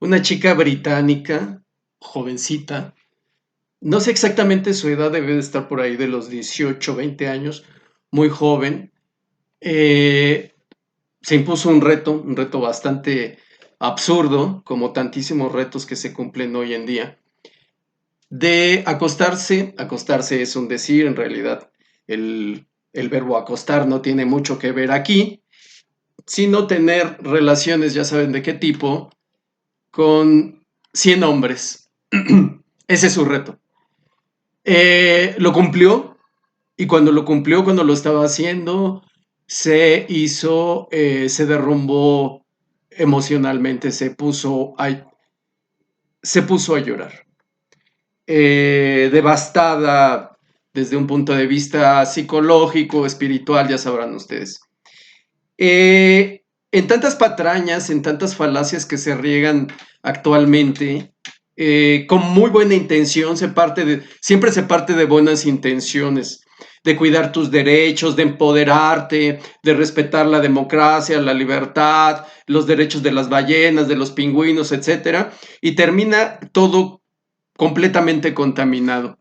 una chica británica, jovencita, no sé exactamente su edad, debe de estar por ahí de los 18, 20 años, muy joven. eh, Se impuso un reto bastante absurdo, como tantísimos retos que se cumplen hoy en día, de acostarse es un decir, en realidad el verbo acostar no tiene mucho que ver aquí, sino tener relaciones, ya saben de qué tipo, con 100 hombres. Ese es su reto. Lo cumplió, y cuando lo cumplió, cuando lo estaba haciendo, se derrumbó emocionalmente, se puso a llorar. Devastada desde un punto de vista psicológico, espiritual, ya sabrán ustedes. En tantas patrañas, en tantas falacias que se riegan actualmente, con muy buena intención, siempre se parte de buenas intenciones, de cuidar tus derechos, de empoderarte, de respetar la democracia, la libertad, los derechos de las ballenas, de los pingüinos, etcétera, y termina todo completamente contaminado.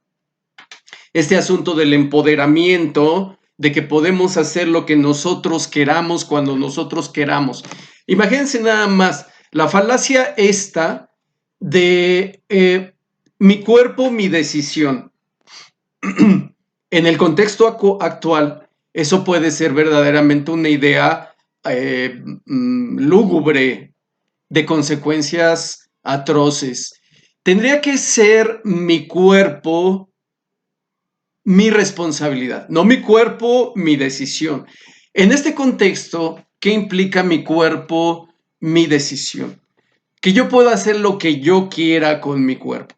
Este asunto del empoderamiento, de que podemos hacer lo que nosotros queramos cuando nosotros queramos. Imagínense nada más la falacia esta de mi cuerpo, mi decisión. En el contexto actual, eso puede ser verdaderamente una idea lúgubre, de consecuencias atroces. Tendría que ser mi cuerpo, mi responsabilidad, no mi cuerpo, mi decisión. En este contexto, ¿qué implica mi cuerpo, mi decisión? Que yo pueda hacer lo que yo quiera con mi cuerpo.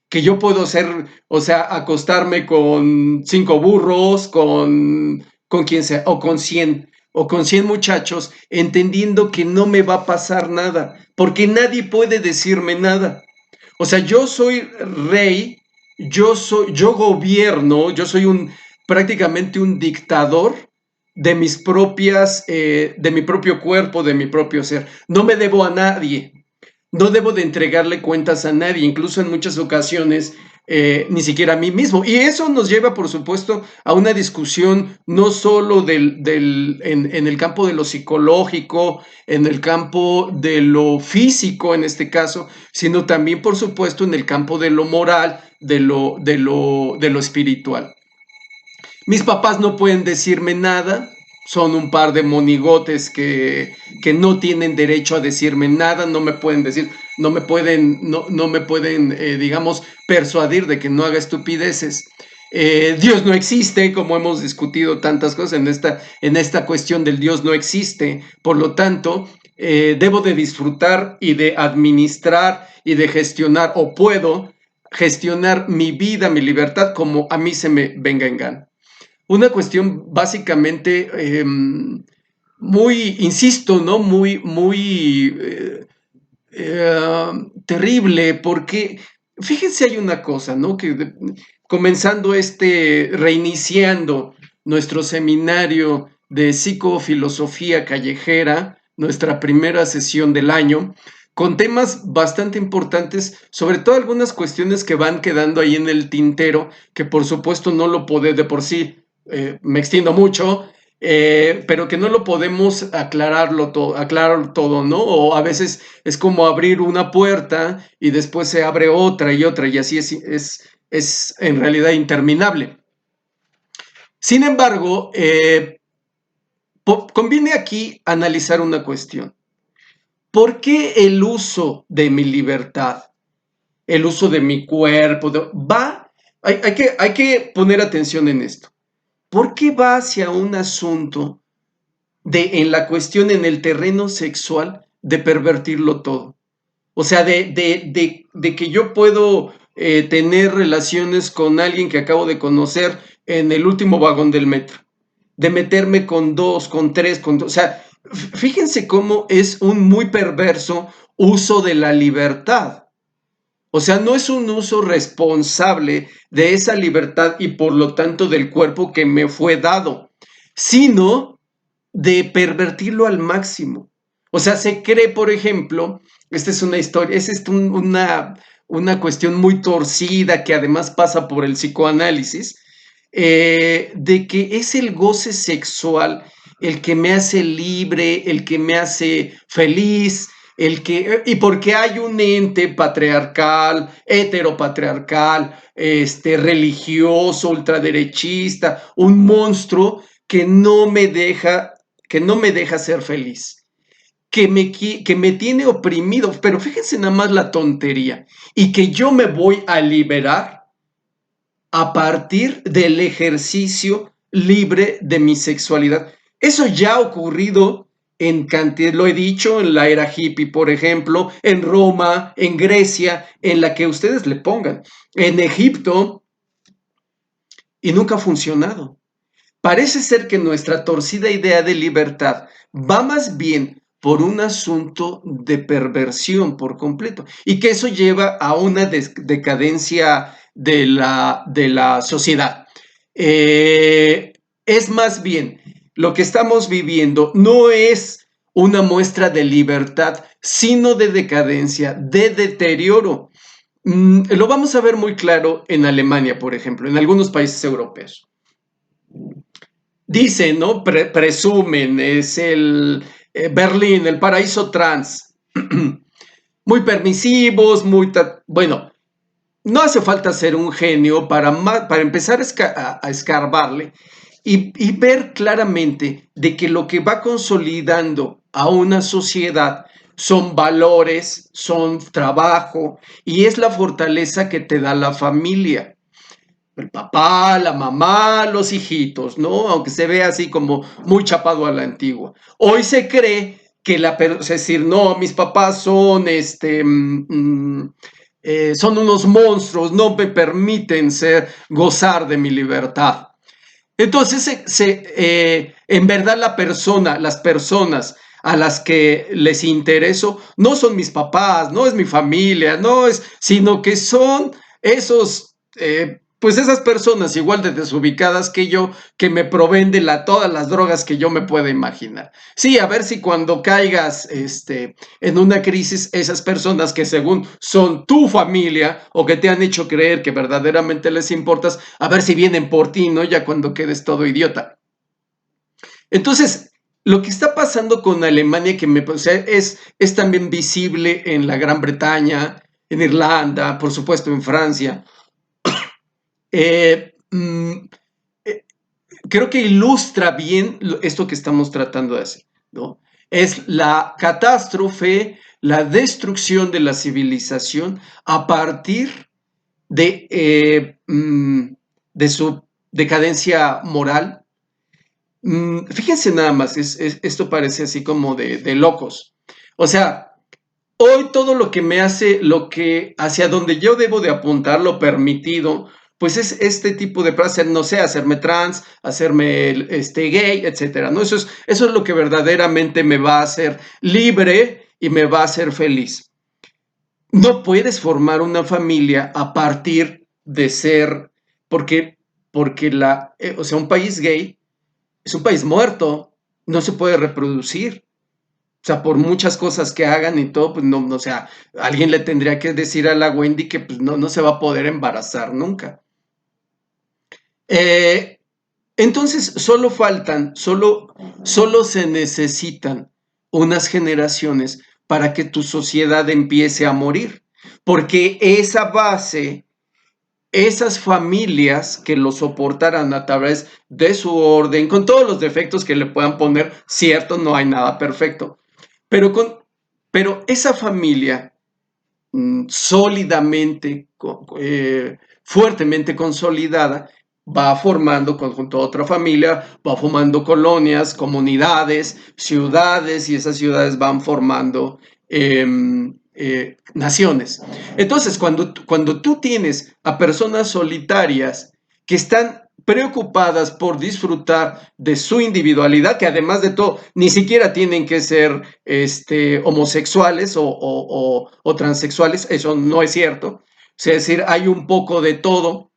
Que yo puedo hacer, o sea, acostarme con 5 burros, con quien sea, o con 100 muchachos, entendiendo que no me va a pasar nada, porque nadie puede decirme nada. O sea, yo soy rey, yo gobierno, yo soy prácticamente un dictador de mi propio cuerpo, de mi propio ser. No me debo a nadie, no debo de entregarle cuentas a nadie, incluso en muchas ocasiones ni siquiera a mí mismo. Y eso nos lleva, por supuesto, a una discusión no solo en el campo de lo psicológico, en el campo de lo físico en este caso, sino también, por supuesto, en el campo de lo moral, de lo espiritual. Mis papás no pueden decirme nada, son un par de monigotes que no tienen derecho a decirme nada, no me pueden decir, no me pueden, digamos, persuadir de que no haga estupideces. Dios no existe, como hemos discutido tantas cosas en esta cuestión del Dios no existe, por lo tanto, debo de disfrutar y de administrar y de gestionar, o puedo gestionar mi vida, mi libertad, como a mí se me venga en gana. Una cuestión básicamente muy, insisto, ¿no? Muy terrible, porque fíjense, hay una cosa, ¿no? Comenzando reiniciando nuestro seminario de psicofilosofía callejera, nuestra primera sesión del año, con temas bastante importantes, sobre todo algunas cuestiones que van quedando ahí en el tintero, que por supuesto no lo puedo de por sí, me extiendo mucho, pero que no lo podemos aclarar todo, ¿no? O a veces es como abrir una puerta y después se abre otra y así es en realidad interminable. Sin embargo, conviene aquí analizar una cuestión. ¿Por qué el uso de mi libertad, el uso de mi cuerpo, hay que poner atención en esto? ¿Por qué va hacia un asunto en la cuestión, en el terreno sexual, de pervertirlo todo? O sea, de que yo puedo tener relaciones con alguien que acabo de conocer en el último vagón del metro, de meterme con dos, con tres, o sea, fíjense cómo es un muy perverso uso de la libertad. O sea, no es un uso responsable de esa libertad y por lo tanto del cuerpo que me fue dado, sino de pervertirlo al máximo. O sea, se cree, por ejemplo, esta es una historia, una cuestión muy torcida que además pasa por el psicoanálisis, de que es el goce sexual el que me hace libre, el que me hace feliz, y porque hay un ente patriarcal, heteropatriarcal, religioso, ultraderechista, un monstruo que no me deja ser feliz, que me tiene oprimido, pero fíjense nada más la tontería, y que yo me voy a liberar a partir del ejercicio libre de mi sexualidad. Eso ya ha ocurrido en cantidad, lo he dicho, en la era hippie, por ejemplo, en Roma, en Grecia, en la que ustedes le pongan, en Egipto, y nunca ha funcionado. Parece ser que nuestra torcida idea de libertad va más bien por un asunto de perversión por completo y que eso lleva a una decadencia de la sociedad. Es más bien, lo que estamos viviendo no es una muestra de libertad, sino de decadencia, de deterioro. Lo vamos a ver muy claro en Alemania, por ejemplo, en algunos países europeos. Dicen, ¿no? Presumen, es el Berlín, el paraíso trans. Muy permisivos, bueno, no hace falta ser un genio para empezar a escarbarle y ver claramente de que lo que va consolidando a una sociedad son valores, son trabajo y es la fortaleza que te da la familia. El papá, la mamá, los hijitos, ¿no? Aunque se vea así como muy chapado a la antigua. Hoy se cree que es decir, no, mis papás son son unos monstruos, no me permiten gozar de mi libertad. Entonces, en verdad las personas a las que les intereso no son mis papás, no es mi familia, no es, sino que son esos, pues esas personas igual de desubicadas que yo, que me proveen de todas las drogas que yo me pueda imaginar. Sí, a ver si cuando caigas en una crisis, esas personas que según son tu familia o que te han hecho creer que verdaderamente les importas, a ver si vienen por ti, ¿no? Ya cuando quedes todo idiota. Entonces, lo que está pasando con Alemania, o sea, es también visible en la Gran Bretaña, en Irlanda, por supuesto en Francia. Eh, mm, eh, Creo que ilustra bien esto que estamos tratando de hacer, ¿no? Es la catástrofe, la destrucción de la civilización a partir de su decadencia moral. Fíjense nada más, esto parece así como de locos. O sea, hoy todo lo que me hace, hacia donde yo debo de apuntar, lo permitido, pues es este tipo de placer, no sé, hacerme trans, hacerme gay, etcétera, ¿no? Eso es lo que verdaderamente me va a hacer libre y me va a hacer feliz. No puedes formar una familia a partir de ser, porque, o sea, un país gay es un país muerto, no se puede reproducir. O sea, por muchas cosas que hagan y todo, pues no, o sea, alguien le tendría que decir a la Wendy que pues no se va a poder embarazar nunca. Eh, entonces, solo se necesitan unas generaciones para que tu sociedad empiece a morir, porque esa base, esas familias que lo soportarán a través de su orden, con todos los defectos que le puedan poner, cierto, no hay nada perfecto, pero, pero esa familia sólidamente, fuertemente consolidada, va formando junto a otra familia, va formando colonias, comunidades, ciudades, y esas ciudades van formando naciones. Entonces, cuando tú tienes a personas solitarias que están preocupadas por disfrutar de su individualidad, que además de todo, ni siquiera tienen que ser homosexuales o transexuales, eso no es cierto. Es decir, hay un poco de todo.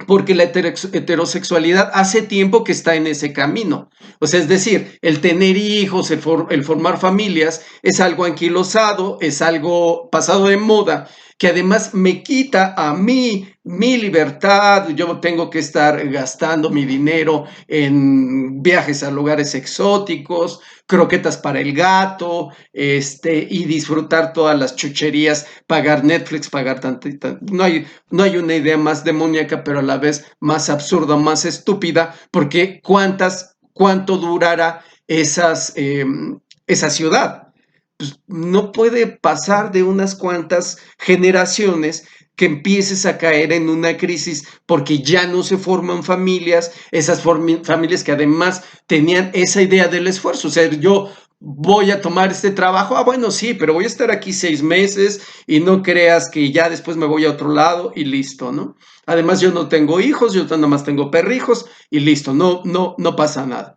porque la heterosexualidad hace tiempo que está en ese camino. O sea, es decir, el tener hijos, el formar familias, es algo anquilosado, es algo pasado de moda, que además me quita a mí mi libertad. Yo tengo que estar gastando mi dinero en viajes a lugares exóticos, croquetas para el gato, y disfrutar todas las chucherías, pagar Netflix, pagar tantita. No hay una idea más demoníaca, pero a la vez más absurda, más estúpida, porque cuánto durará esa ciudad. Pues no puede pasar de unas cuantas generaciones que empieces a caer en una crisis porque ya no se forman familias, esas familias que además tenían esa idea del esfuerzo. O sea, yo voy a tomar este trabajo, bueno, sí, pero voy a estar aquí 6 meses y no creas que ya después me voy a otro lado y listo, ¿no? Además, yo no tengo hijos, yo nada más tengo perrijos y listo, no pasa nada.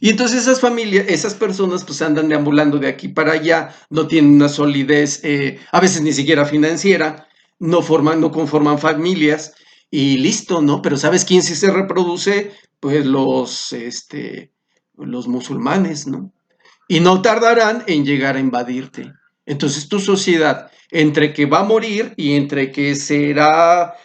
Y entonces esas familias, esas personas pues andan deambulando de aquí para allá, no tienen una solidez, a veces ni siquiera financiera, no conforman familias y listo, ¿no? Pero ¿sabes quién sí se reproduce? Pues los musulmanes, ¿no? Y no tardarán en llegar a invadirte. Entonces tu sociedad, entre que va a morir y entre que será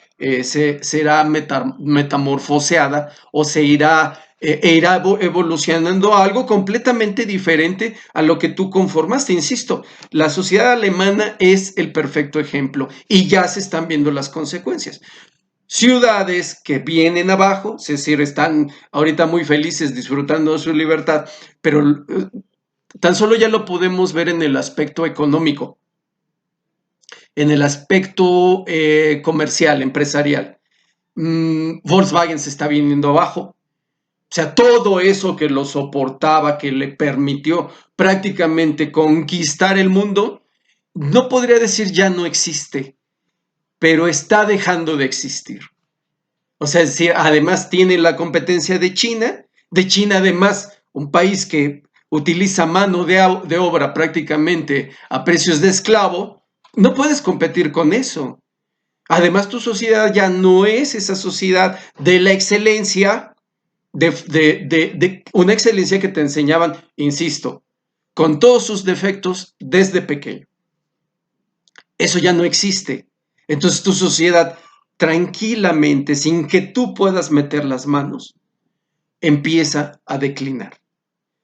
metamorfoseada o irá evolucionando a algo completamente diferente a lo que tú conformaste. Insisto, la sociedad alemana es el perfecto ejemplo y ya se están viendo las consecuencias. Ciudades que vienen abajo, es decir, están ahorita muy felices disfrutando de su libertad, pero tan solo ya lo podemos ver en el aspecto económico, en el aspecto comercial, empresarial. Volkswagen se está viniendo abajo. O sea, todo eso que lo soportaba, que le permitió prácticamente conquistar el mundo, no podría decir ya no existe, pero está dejando de existir. O sea, es decir, además tiene la competencia de China además un país que utiliza mano de obra prácticamente a precios de esclavo, no puedes competir con eso. Además, tu sociedad ya no es esa sociedad de la excelencia, de una excelencia que te enseñaban, insisto, con todos sus defectos desde pequeño. Eso ya no existe. Entonces tu sociedad tranquilamente, sin que tú puedas meter las manos, empieza a declinar,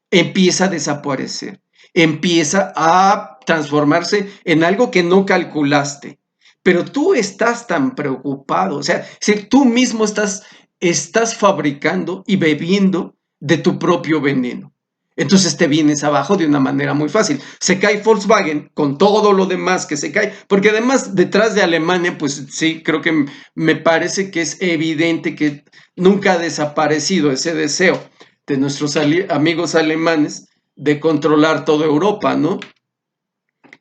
empieza a desaparecer, empieza a transformarse en algo que no calculaste. Pero tú estás tan preocupado, o sea, si tú mismo estás fabricando y bebiendo de tu propio veneno. Entonces te vienes abajo de una manera muy fácil. Se cae Volkswagen con todo lo demás que se cae, porque además detrás de Alemania, pues sí, creo que me parece que es evidente que nunca ha desaparecido ese deseo de nuestros amigos alemanes de controlar toda Europa, ¿no?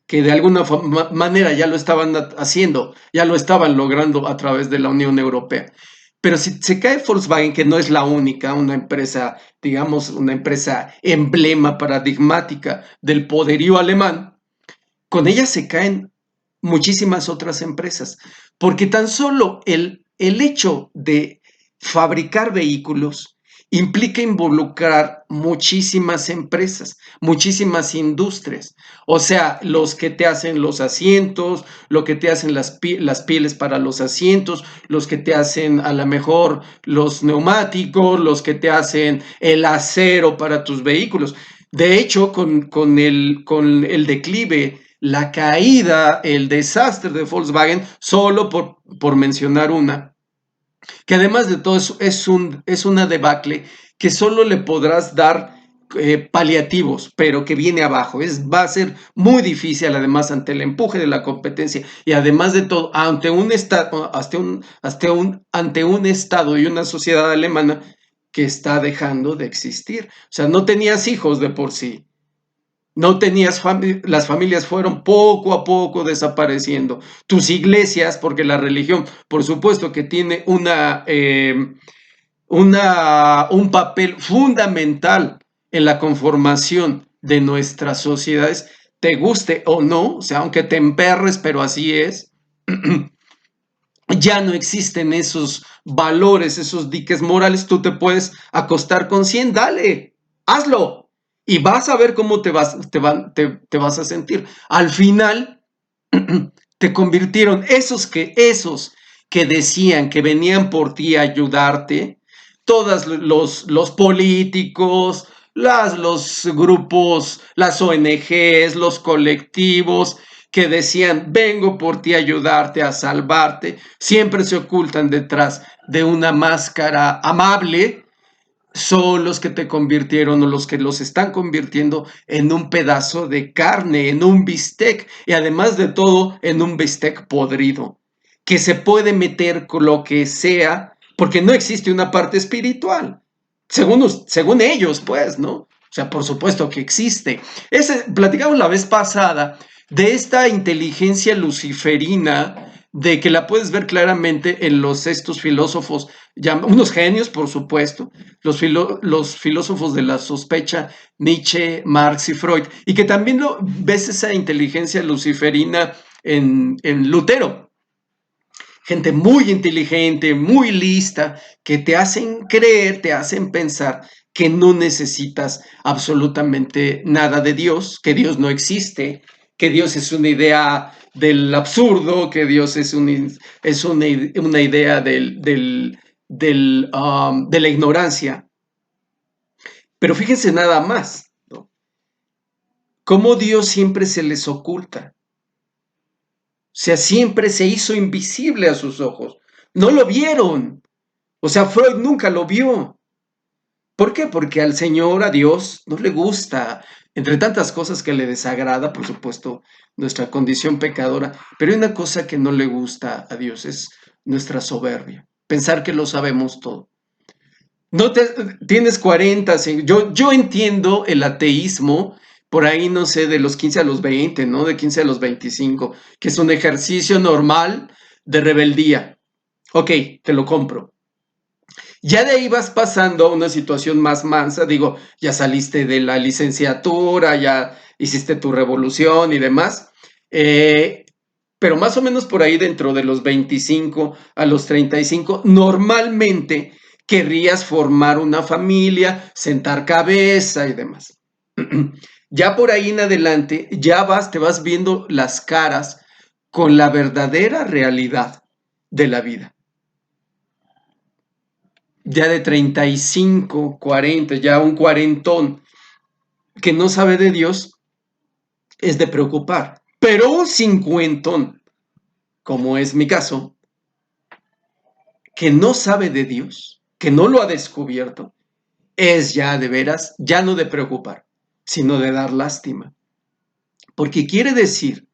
Que de alguna manera ya lo estaban haciendo, ya lo estaban logrando a través de la Unión Europea. Pero si se cae Volkswagen, que no es la única, una empresa, digamos, una empresa emblema paradigmática del poderío alemán, con ella se caen muchísimas otras empresas, porque tan solo el hecho de fabricar vehículos implica involucrar muchísimas empresas, muchísimas industrias. O sea, los que te hacen los asientos, lo que te hacen las pieles para los asientos, los que te hacen a lo mejor los neumáticos, los que te hacen el acero para tus vehículos. De hecho, con el declive, la caída, el desastre de Volkswagen, solo por mencionar una, que además de todo eso es una debacle que solo le podrás dar paliativos, pero que viene abajo. Va a ser muy difícil, además, ante el empuje de la competencia y además de todo, ante un Estado y una sociedad alemana que está dejando de existir. O sea, no tenías hijos de por sí, no tenías las familias fueron poco a poco desapareciendo. Tus iglesias, porque la religión, por supuesto que tiene un papel fundamental en la conformación de nuestras sociedades, te guste o no, o sea, aunque te emperres, pero así es. ya no existen esos valores, esos diques morales, tú te puedes acostar con 100, dale, hazlo. Y vas a ver cómo te vas a sentir. Al final, te convirtieron esos que decían que venían por ti a ayudarte, todos los políticos, los grupos, las ONGs, los colectivos que decían vengo por ti a ayudarte, a salvarte, siempre se ocultan detrás de una máscara amable, son los que te convirtieron o los que los están convirtiendo en un pedazo de carne, en un bistec y además de todo en un bistec podrido, que se puede meter con lo que sea porque no existe una parte espiritual, según ellos, pues, ¿no? O sea, por supuesto que existe. Platicamos la vez pasada de esta inteligencia luciferina, de que la puedes ver claramente en estos filósofos, unos genios, por supuesto, los filósofos de la sospecha, Nietzsche, Marx y Freud, y que también ves esa inteligencia luciferina en Lutero. Gente muy inteligente, muy lista, que te hacen creer, te hacen pensar que no necesitas absolutamente nada de Dios, que Dios no existe, que Dios es una idea del absurdo, que Dios es una idea de la ignorancia. Pero fíjense nada más, ¿no? Cómo Dios siempre se les oculta. O sea, siempre se hizo invisible a sus ojos. No lo vieron. O sea, Freud nunca lo vio. ¿Por qué? Porque al Señor, a Dios, no le gusta, entre tantas cosas que le desagrada, por supuesto, nuestra condición pecadora, pero hay una cosa que no le gusta a Dios, es nuestra soberbia, pensar que lo sabemos todo. No tienes 40, yo entiendo el ateísmo, por ahí no sé, de los 15 a los 20, ¿no? De 15 a los 25, que es un ejercicio normal de rebeldía. Ok, te lo compro. Ya de ahí vas pasando a una situación más mansa, digo, ya saliste de la licenciatura, ya hiciste tu revolución y demás, eh, pero más o menos por ahí dentro de los 25 a los 35, normalmente querrías formar una familia, sentar cabeza y demás. Ya por ahí en adelante, te vas viendo las caras con la verdadera realidad de la vida. Ya de 35, 40, ya un cuarentón que no sabe de Dios, es de preocupar. Pero un cincuentón, como es mi caso, que no sabe de Dios, que no lo ha descubierto, es ya de veras, ya no de preocupar, sino de dar lástima. Porque quiere decir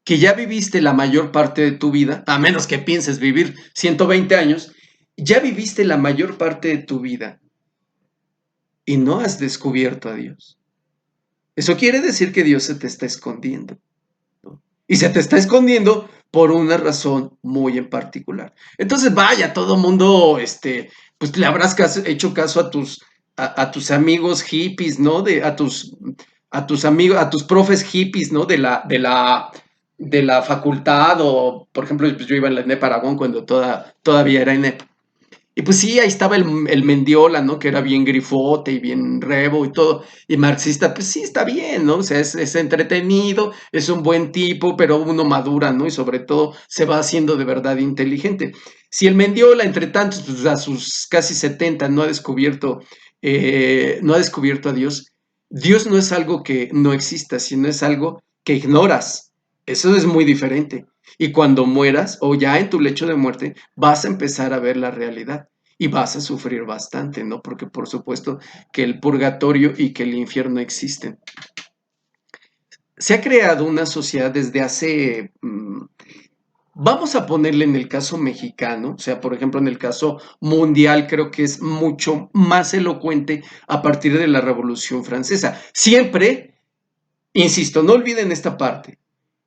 que ya viviste la mayor parte de tu vida, a menos que pienses vivir 120 años, ya viviste la mayor parte de tu vida y no has descubierto a Dios. Eso quiere decir que Dios se te está escondiendo, ¿no? Y se te está escondiendo por una razón muy en particular. Entonces, vaya, todo mundo, pues le habrás hecho caso a tus amigos hippies, ¿no? A tus amigos, a tus profes hippies, ¿no? De la facultad, o por ejemplo, pues yo iba en la ENEP Aragón cuando todavía era ENEP. Y pues sí, ahí estaba el Mendiola, ¿no? Que era bien grifote y bien rebo y todo. Y marxista, pues sí, está bien, ¿no? O sea, es entretenido, es un buen tipo, pero uno madura, ¿no? Y sobre todo se va haciendo de verdad inteligente. Si el Mendiola, entre tantos, pues a sus casi 70 no ha descubierto a Dios, Dios no es algo que no exista, sino es algo que ignoras. Eso es muy diferente. Y cuando mueras o ya en tu lecho de muerte, vas a empezar a ver la realidad y vas a sufrir bastante, ¿no? Porque por supuesto que el purgatorio y que el infierno existen. Se ha creado una sociedad desde hace, vamos a ponerle en el caso mexicano, o sea, por ejemplo, en el caso mundial, creo que es mucho más elocuente a partir de la Revolución Francesa. Siempre, insisto, no olviden esta parte,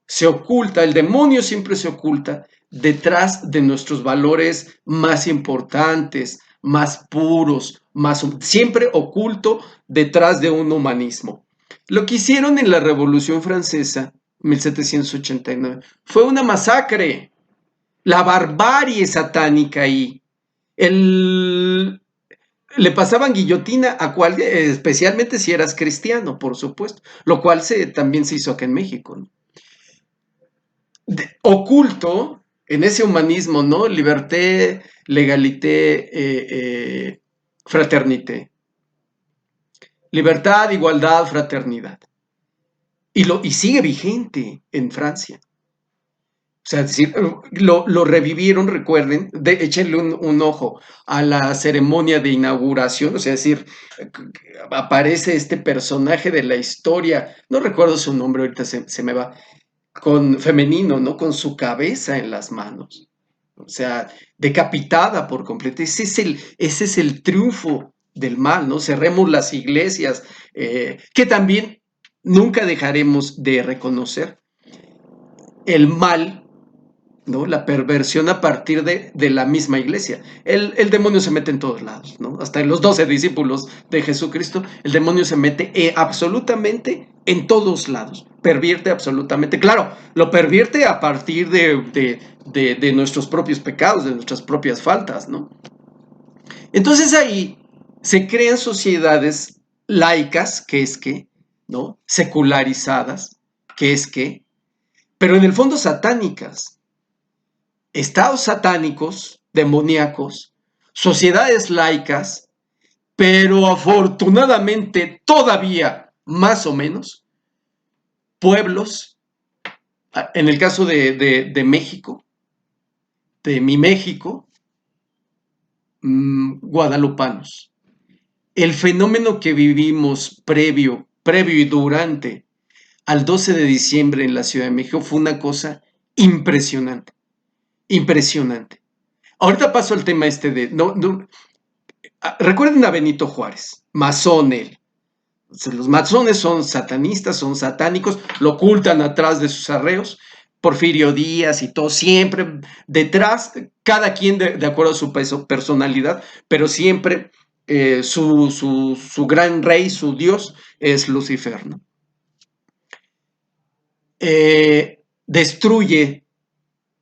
se oculta, el demonio siempre se oculta detrás de nuestros valores más importantes, más puros, siempre oculto detrás de un humanismo. Lo que hicieron en la Revolución Francesa, 1789, fue una masacre. la barbarie satánica ahí. El, le pasaban guillotina a cualquier, especialmente si eras cristiano, por supuesto, lo cual también se hizo acá en México, ¿no? Oculto en ese humanismo, ¿no? Liberté, legalité, fraternité. Libertad, igualdad, fraternidad. Y sigue vigente en Francia. O sea, es decir, lo revivieron, recuerden, échenle un ojo a la ceremonia de inauguración, o sea, es decir, aparece este personaje de la historia, no recuerdo su nombre, ahorita se me va, con femenino, ¿no? Con su cabeza en las manos, o sea, decapitada por completo. Ese es el triunfo del mal, ¿no? Cerremos las iglesias, que también nunca dejaremos de reconocer el mal, ¿no? La perversión a partir de la misma iglesia. El demonio se mete en todos lados, ¿no? Hasta en los 12 discípulos de Jesucristo, el demonio se mete absolutamente en todos lados. Pervierte absolutamente. Claro, lo pervierte a partir de nuestros propios pecados, de nuestras propias faltas, ¿no? Entonces ahí se crean sociedades laicas, que es que, ¿no? Secularizadas, que es que, pero en el fondo satánicas, estados satánicos, demoníacos, sociedades laicas, pero afortunadamente todavía, más o menos, pueblos, en el caso de México, de mi México, guadalupanos. El fenómeno que vivimos previo y durante al 12 de diciembre en la Ciudad de México fue una cosa impresionante, impresionante. Ahorita paso al tema este de, no, recuerden a Benito Juárez, masón él. Los masones son satanistas, son satánicos, lo ocultan atrás de sus arreos. Porfirio Díaz y todo, siempre detrás, cada quien de acuerdo a su personalidad, pero siempre su gran rey, su dios, es Lucifer, ¿no? Destruye,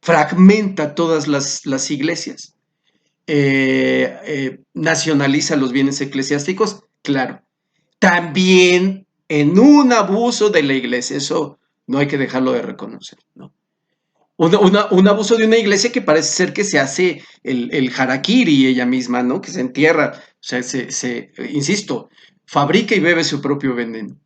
fragmenta todas las iglesias, nacionaliza los bienes eclesiásticos, claro, también en un abuso de la iglesia, eso no hay que dejarlo de reconocer, ¿no? Un abuso de una iglesia que parece ser que se hace el harakiri ella misma, ¿no? Que se entierra, o sea, insisto, fabrica y bebe su propio veneno.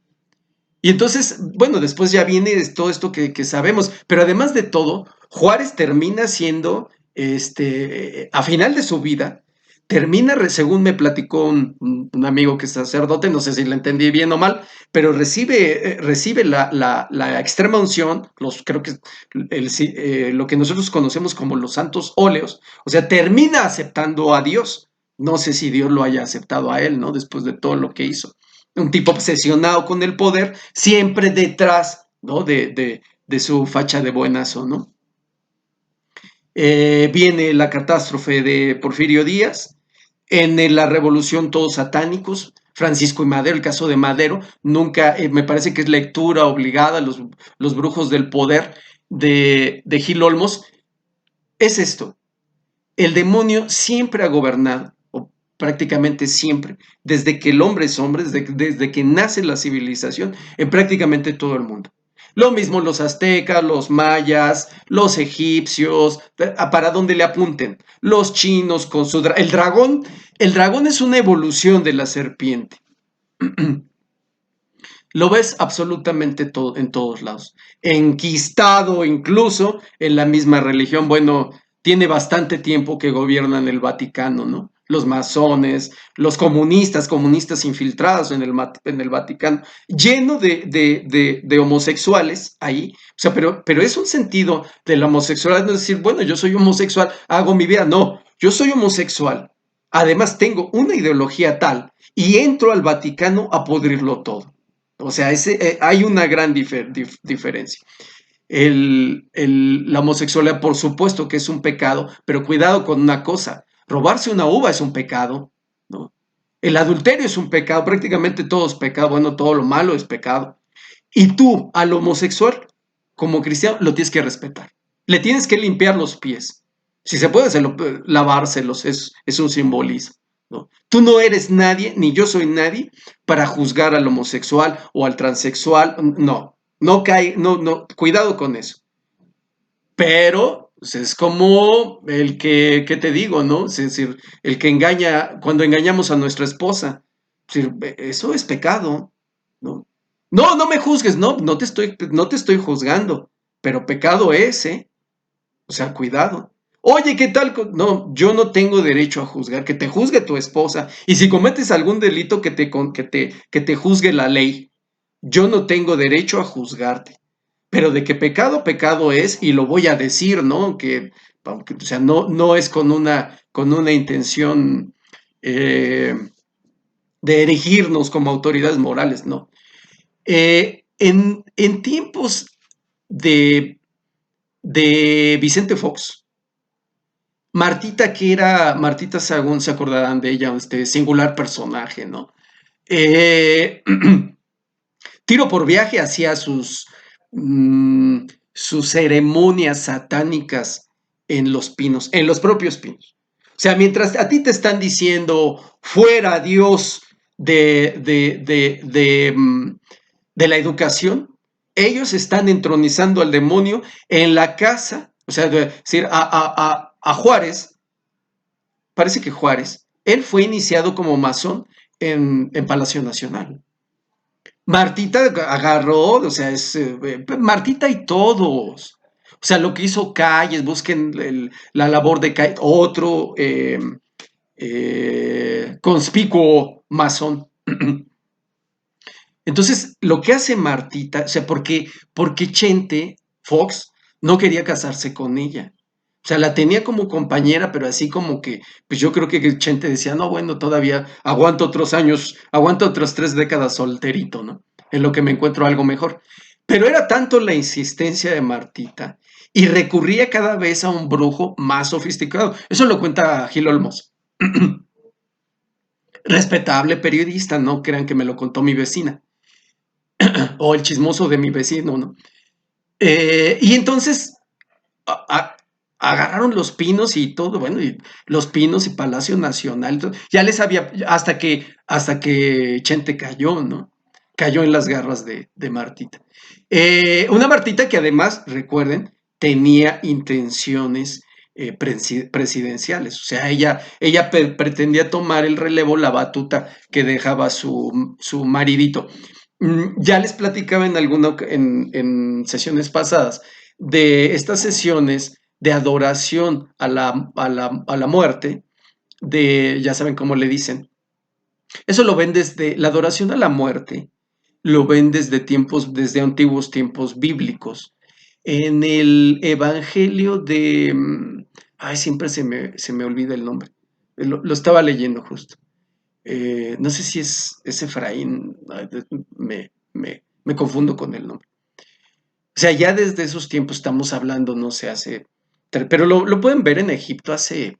Y entonces, bueno, después ya viene todo esto que sabemos, pero además de todo, Juárez termina siendo, a final de su vida, termina, según me platicó un amigo que es sacerdote, no sé si le entendí bien o mal, pero recibe la extrema unción, creo que lo que nosotros conocemos como los santos óleos, o sea, termina aceptando a Dios. No sé si Dios lo haya aceptado a él, ¿no? Después de todo lo que hizo. Un tipo obsesionado con el poder, siempre detrás, ¿no? De su facha de buenazo, ¿no? Viene la catástrofe de Porfirio Díaz, en la revolución todos satánicos, Francisco y Madero, el caso de Madero, nunca, me parece que es lectura obligada, los brujos del poder de Gil Olmos, es esto, el demonio siempre ha gobernado, o prácticamente siempre, desde que el hombre es hombre, desde que nace la civilización, en prácticamente todo el mundo. Lo mismo los aztecas, los mayas, los egipcios, para donde le apunten, los chinos con su el dragón es una evolución de la serpiente. Lo ves absolutamente todo, en todos lados. Enquistado incluso en la misma religión. Bueno, tiene bastante tiempo que gobiernan el Vaticano, ¿no? Los masones, los comunistas infiltrados en el Vaticano, lleno de homosexuales ahí. O sea, pero es un sentido de la homosexualidad, no es decir, bueno, yo soy homosexual, hago mi vida. No, yo soy homosexual. Además, tengo una ideología tal y entro al Vaticano a pudrirlo todo. O sea, hay una gran diferencia. La homosexualidad, por supuesto que es un pecado, pero cuidado con una cosa, robarse una uva es un pecado, ¿no? El adulterio es un pecado, prácticamente todo es pecado, bueno, todo lo malo es pecado. Y tú, al homosexual, como cristiano, lo tienes que respetar. Le tienes que limpiar los pies. Si se puede hacerlo, lavárselos, es un simbolismo, ¿no? Tú no eres nadie, ni yo soy nadie, para juzgar al homosexual o al transexual. No, no cae, no, no, cuidado con eso. Pero pues, es como el que te digo, ¿no? Es decir, el que engaña, cuando engañamos a nuestra esposa, es decir, eso es pecado, ¿no? No, no me juzgues, no, no te estoy juzgando, pero pecado es, ¿eh? O sea, cuidado. Oye, ¿qué tal? No, yo no tengo derecho a juzgar, que te juzgue tu esposa. Y si cometes algún delito, que te juzgue la ley. Yo no tengo derecho a juzgarte. Pero de que pecado, pecado es, y lo voy a decir, ¿no? O sea, no, no es con una intención eh, de erigirnos como autoridades morales, no. En tiempos de, de Vicente Fox, Martita, que era Martita Sagún, se acordarán de ella, este singular personaje, ¿no? Eh, Tiro por Viaje hacía sus ceremonias satánicas en los pinos, en los propios pinos. O sea, mientras a ti te están diciendo fuera Dios de la educación, ellos están entronizando al demonio en la casa, o sea, decir, a Juárez, parece que Juárez, él fue iniciado como masón en Palacio Nacional. Martita agarró, o sea, Martita y todos. O sea, lo que hizo Calles, busquen la labor de Calles, otro conspicuo masón. Entonces, lo que hace Martita, o sea, porque Chente Fox no quería casarse con ella. O sea, la tenía como compañera, pero así como que, pues yo creo que Chente decía, no, bueno, todavía aguanto otros años, aguanto otras 3 décadas solterito, ¿no? En lo que me encuentro algo mejor. Pero era tanto la insistencia de Martita y recurría cada vez a un brujo más sofisticado. Eso lo cuenta Gil Olmos. Respetable periodista, no crean que me lo contó mi vecina o el chismoso de mi vecino, ¿no? Y entonces a- a- agarraron los pinos y todo, bueno, y los pinos y Palacio Nacional, ya les había, hasta que Chente cayó, ¿no? Cayó en las garras de Martita. Una Martita que además, recuerden, tenía intenciones presidenciales, o sea, ella pretendía tomar el relevo, la batuta que dejaba su maridito. Ya les platicaba en sesiones pasadas de estas sesiones de adoración a la muerte, ya saben cómo le dicen. Eso lo ven desde la adoración a la muerte, lo ven desde antiguos tiempos bíblicos. En el Evangelio ay, siempre se me olvida el nombre. Lo estaba leyendo justo. No sé si es Efraín, me confundo con el nombre. O sea, ya desde esos tiempos estamos hablando, no sé, pero lo pueden ver en Egipto hace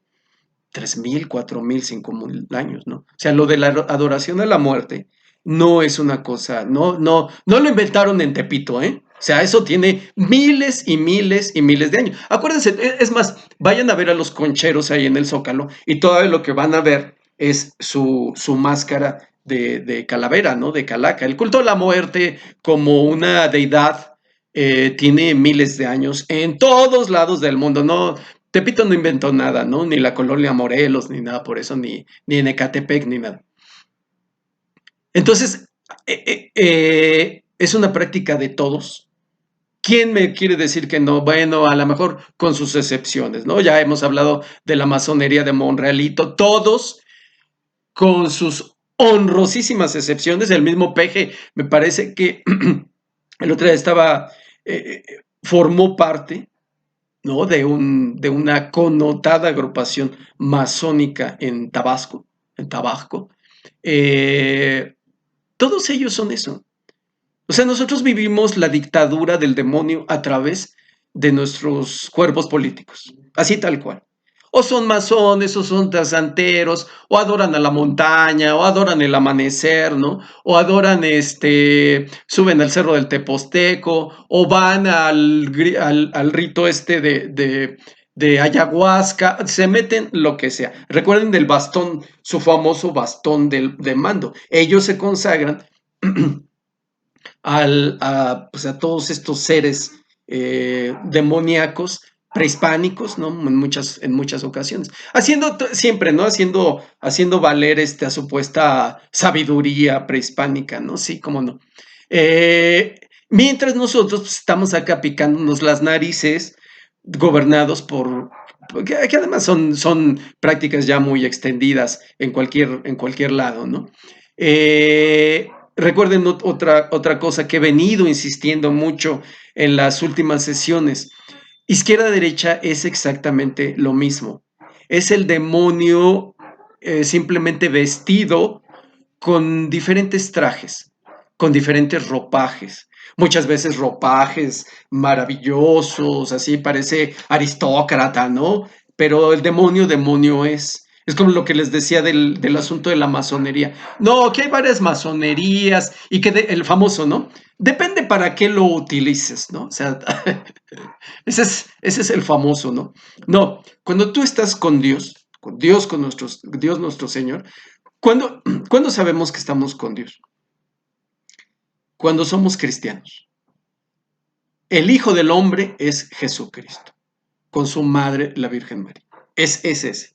3,000, 4,000, 5,000 años, ¿no? O sea, lo de la adoración a la muerte no es una cosa, no, no, no lo inventaron en Tepito, ¿eh? O sea, eso tiene miles y miles y miles de años. Acuérdense, es más, vayan a ver a los concheros ahí en el Zócalo y todo lo que van a ver es su máscara de calavera, ¿no? De calaca. El culto a la muerte como una deidad tiene miles de años en todos lados del mundo, ¿no? Tepito no inventó nada, ¿no? Ni la colonia Morelos, ni nada por eso, ni en Ecatepec, ni nada. Entonces, es una práctica de todos. ¿Quién me quiere decir que no? Bueno, a lo mejor con sus excepciones, ¿no? Ya hemos hablado de la masonería de Monrealito, todos con sus honrosísimas excepciones. El mismo Peje, me parece que el otro día formó parte, ¿no? De una connotada agrupación masónica en Tabasco. Eh, Todos ellos son eso. O sea, nosotros vivimos la dictadura del demonio a través de nuestros cuerpos políticos, así tal cual. O son masones, o son santeros, o adoran a la montaña, o adoran el amanecer, ¿no? O adoran, suben al cerro del Teposteco, o van al rito de ayahuasca, se meten lo que sea. Recuerden del bastón, su famoso bastón de mando. Ellos se consagran pues a todos estos seres demoníacos prehispánicos, ¿no? En muchas ocasiones. Haciendo siempre, ¿no? Haciendo valer esta supuesta sabiduría prehispánica, ¿no? Sí, cómo no. Mientras nosotros pues, estamos acá picándonos las narices, gobernados que además son prácticas ya muy extendidas en cualquier lado, ¿no? Recuerden otra cosa que he venido insistiendo mucho en las últimas sesiones. Izquierda-derecha es exactamente lo mismo. Es el demonio simplemente vestido con diferentes trajes, con diferentes ropajes. Muchas veces ropajes maravillosos, así parece aristócrata, ¿no? Pero el demonio, demonio es. Es como lo que les decía del asunto de la masonería. No, que hay varias masonerías y que el famoso, ¿no? Depende para qué lo utilices, ¿no? O sea, ese es el famoso, ¿no? No, cuando tú estás con Dios, Dios nuestro Señor, ¿cuándo sabemos que estamos con Dios? Cuando somos cristianos. El Hijo del Hombre es Jesucristo, con su madre, la Virgen María. Es ese.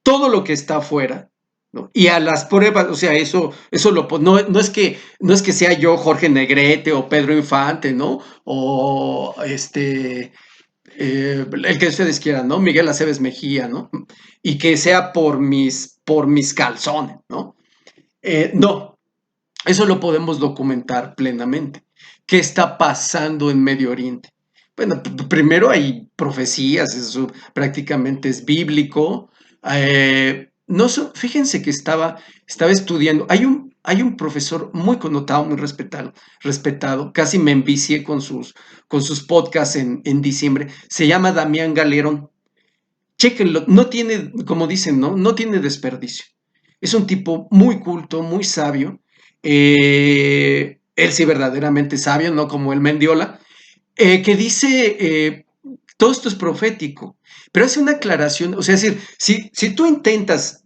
Todo lo que está afuera, ¿no? Y a las pruebas, o sea, no es que sea yo Jorge Negrete o Pedro Infante, ¿no? O el que ustedes quieran, ¿no? Miguel Aceves Mejía, ¿no? Y que sea por mis calzones, ¿no? No, eso lo podemos documentar plenamente. ¿Qué está pasando en Medio Oriente? Bueno, primero hay profecías, eso prácticamente es bíblico. No fíjense que estaba estudiando. Hay un profesor muy connotado, muy respetado. Casi me envicié con sus podcasts en diciembre. Se llama Damián Galerón. Chéquenlo, no tiene, como dicen, ¿no? No tiene desperdicio. Es un tipo muy culto, muy sabio. Él sí verdaderamente sabio, no como el Mendiola, que dice, todo esto es profético, pero hace una aclaración, o sea, es decir, si tú intentas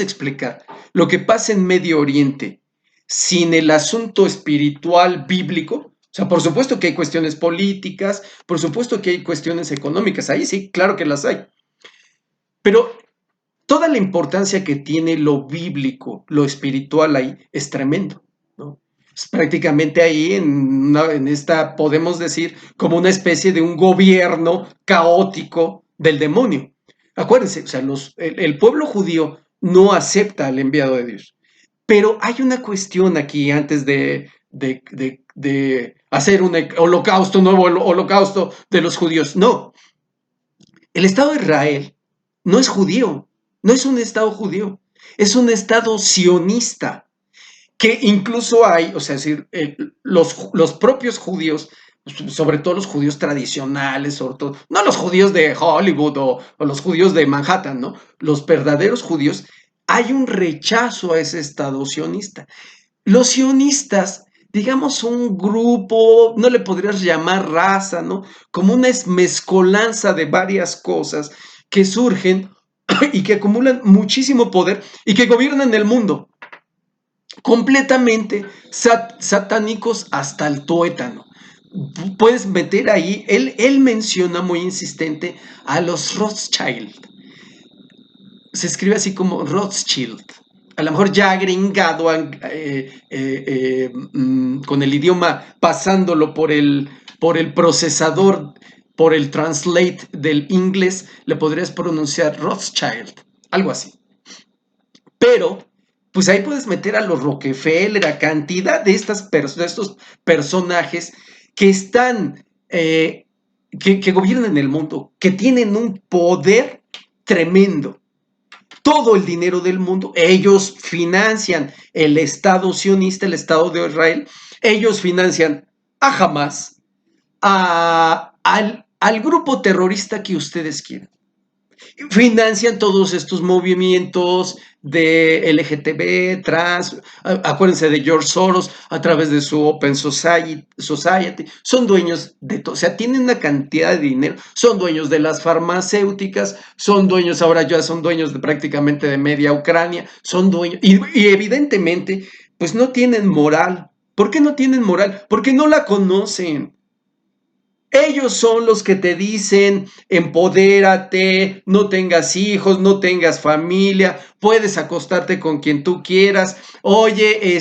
explicar lo que pasa en Medio Oriente sin el asunto espiritual bíblico, o sea, por supuesto que hay cuestiones políticas, por supuesto que hay cuestiones económicas, ahí sí, claro que las hay, pero toda la importancia que tiene lo bíblico, lo espiritual ahí, es tremendo, ¿no? Es prácticamente ahí en esta, podemos decir, como una especie de un gobierno caótico del demonio. Acuérdense, o sea, el pueblo judío no acepta al enviado de Dios. Pero hay una cuestión aquí antes de hacer un holocausto, un nuevo holocausto de los judíos. No, el Estado de Israel no es judío, no es un Estado judío, es un Estado sionista, que incluso hay, o sea, es decir, los propios judíos, sobre todo los judíos tradicionales, sobre todo, no los judíos de Hollywood o los judíos de Manhattan, ¿no? Los verdaderos judíos, hay un rechazo a ese Estado sionista. Los sionistas, digamos, un grupo, no le podrías llamar raza, ¿no? Como una mezcolanza de varias cosas que surgen y que acumulan muchísimo poder y que gobiernan el mundo, completamente satánicos hasta el tuétano. Puedes meter ahí, él menciona muy insistente a los Rothschild. Se escribe así como Rothschild. A lo mejor ya agringado con el idioma, pasándolo por el procesador, por el translate del inglés, le podrías pronunciar Rothschild, algo así. Pero, pues ahí puedes meter a los Rockefeller, a cantidad de estos personajes que están, que gobiernan el mundo, que tienen un poder tremendo. Todo el dinero del mundo, ellos financian el Estado sionista, el Estado de Israel, ellos financian a Hamas, al grupo terrorista que ustedes quieran. Financian todos estos movimientos de LGTB, trans, acuérdense de George Soros a través de su Open Society, son dueños de todo, o sea, tienen una cantidad de dinero, son dueños de las farmacéuticas, son dueños, ahora ya son dueños de prácticamente de media Ucrania, son dueños, y evidentemente, pues no tienen moral. ¿Por qué no tienen moral? Porque no la conocen. Ellos son los que te dicen, empodérate, no tengas hijos, no tengas familia, puedes acostarte con quien tú quieras. Oye,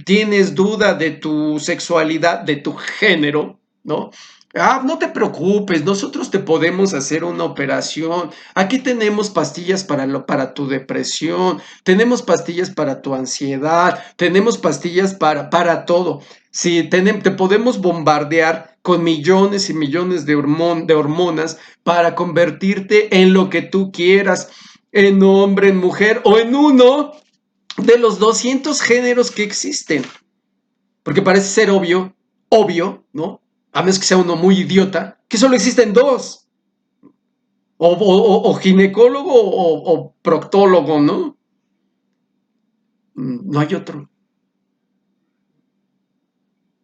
tienes duda de tu sexualidad, de tu género, ¿no? Ah, no te preocupes, nosotros te podemos hacer una operación. Aquí tenemos pastillas para tu depresión, tenemos pastillas para tu ansiedad, tenemos pastillas para todo. Sí, te podemos bombardear con millones y millones de hormonas para convertirte en lo que tú quieras, en hombre, en mujer o en uno de los 200 géneros que existen. Porque parece ser obvio, ¿no? A menos que sea uno muy idiota, que solo existen dos. O ginecólogo o proctólogo, ¿no? No hay otro.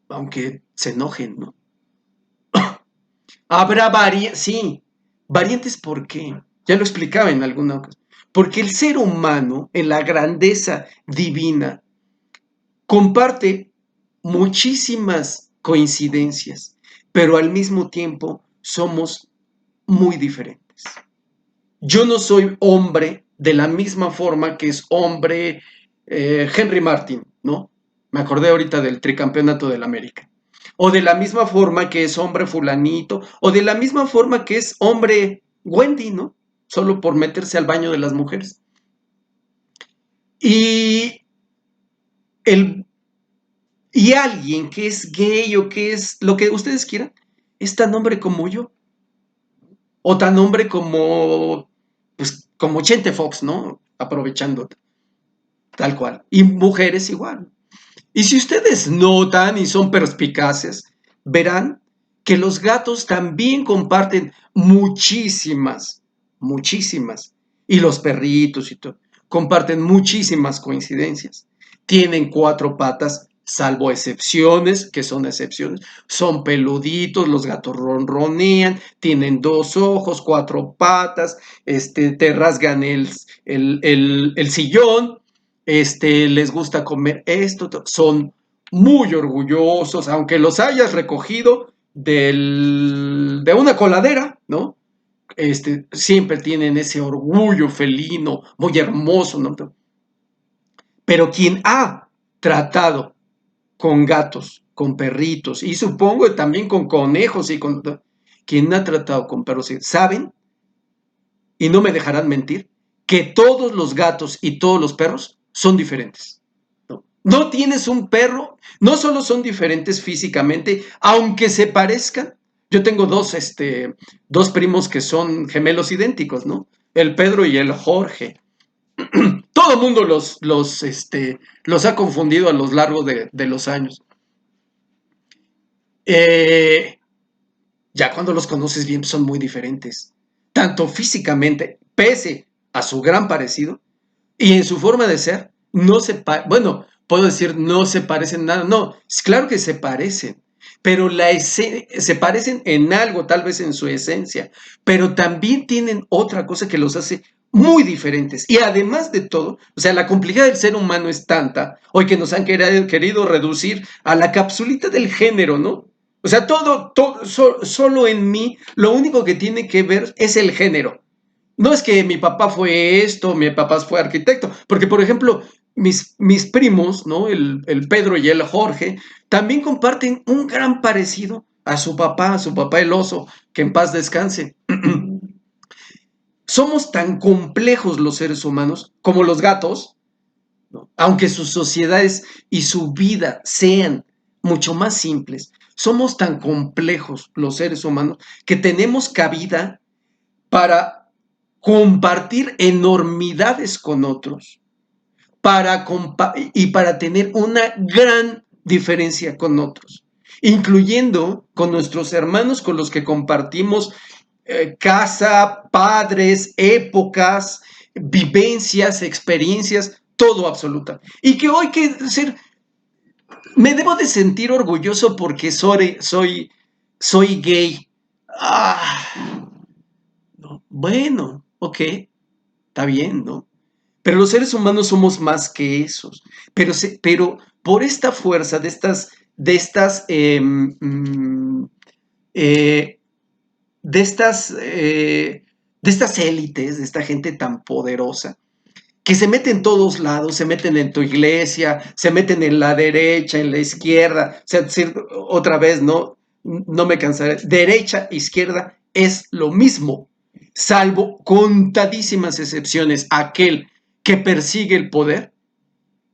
Aunque se enojen, ¿no? Habrá variantes, sí. Variantes, ¿por qué? Ya lo explicaba en alguna ocasión. Porque el ser humano, en la grandeza divina, comparte muchísimas coincidencias, pero al mismo tiempo somos muy diferentes. Yo no soy hombre de la misma forma que es hombre Henry Martin, ¿no? Me acordé ahorita del tricampeonato del América. O de la misma forma que es hombre fulanito, o de la misma forma que es hombre Wendy, ¿no? Solo por meterse al baño de las mujeres. Y, el, y alguien que es gay o que es lo que ustedes quieran, es tan hombre como yo. O tan hombre como, pues, como Chente Fox, ¿no? Aprovechando tal cual. Y mujeres igual. Y si ustedes notan y son perspicaces, verán que los gatos también comparten muchísimas, y los perritos y todo, comparten muchísimas coincidencias. Tienen cuatro patas, salvo excepciones, que son excepciones. Son peluditos, los gatos ronronean, tienen dos ojos, cuatro patas, te rasgan el sillón, les gusta comer esto, son muy orgullosos, aunque los hayas recogido de una coladera, ¿no? Siempre tienen ese orgullo felino, muy hermoso, ¿no? Pero quien ha tratado con gatos, con perritos, y supongo también con conejos y con... Quien ha tratado con perros, saben, y no me dejarán mentir, que todos los gatos y todos los perros son diferentes. No tienes un perro, no solo son diferentes físicamente, aunque se parezcan. Yo tengo dos primos que son gemelos idénticos, ¿no? El Pedro y el Jorge. Todo el mundo los ha confundido a lo largo de los años. Eh, ya cuando los conoces bien son muy diferentes, tanto físicamente, pese a su gran parecido, y en su forma de ser, bueno, puedo decir no se parecen nada, no, es claro que se parecen, pero se parecen en algo, tal vez en su esencia, pero también tienen otra cosa que los hace muy diferentes. Y además de todo, o sea, la complejidad del ser humano es tanta, hoy que nos han querido reducir a la capsulita del género, ¿no? O sea, solo en mí, lo único que tiene que ver es el género. No es que mi papá fue esto, mi papá fue arquitecto, porque por ejemplo, mis primos, ¿no? El Pedro y el Jorge, también comparten un gran parecido a su papá el oso, que en paz descanse. Somos tan complejos los seres humanos como los gatos, ¿no? Aunque sus sociedades y su vida sean mucho más simples, somos tan complejos los seres humanos que tenemos cabida para compartir enormidades con otros, y para tener una gran diferencia con otros, incluyendo con nuestros hermanos con los que compartimos casa, padres, épocas, vivencias, experiencias, todo absoluta. Y que hoy que decir, me debo de sentir orgulloso porque soy gay. Ah, no. Bueno, ok, está bien, ¿no? Pero los seres humanos somos más que esos. Pero por esta fuerza eh, de estas élites, de esta gente tan poderosa, que se meten en todos lados, se meten en tu iglesia, se meten en la derecha, en la izquierda, o sea, decir otra vez, no me cansaré, derecha, izquierda, es lo mismo, salvo contadísimas excepciones, aquel que persigue el poder